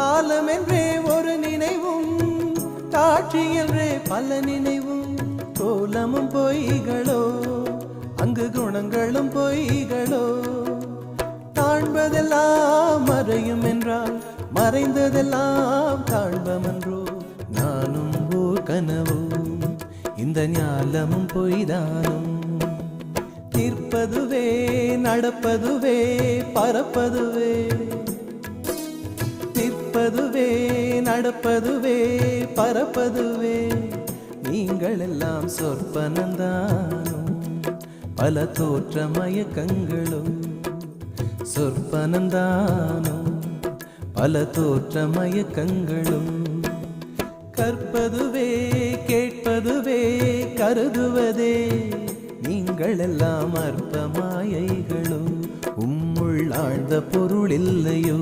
காலம் என்றே ஒரு நினைவும், காட்சி என்றே பல நினைவும், கோலமும் பொய்களோ அங்கு குணங்களும் பொய்களோ. காண்பதெல்லாம் மறையும் என்றால் மறைந்ததெல்லாம் காண்பமன்றோ. நானும் ஓர் கனவோ இந்த ஞாலமும் பொய்தானும். நிற்பதுவே நடப்பதுவே பறப்பதுவே, நிற்பதுவே நடப்பதுவே பறப்பதுவே. நீங்கள் எல்லாம் சொற்பனந்தானும் பல தோற்ற மயக்கங்களும். சொற்பனந்தானும் பல தோற்ற மயக்கங்களும். கற்பதுவே கேட்பதுவே கருதுவதே, நீங்கள் எல்லாம் அற்ப மாயைகளோ. உம்முள் ஆழ்ந்த பொருள் இல்லையோ.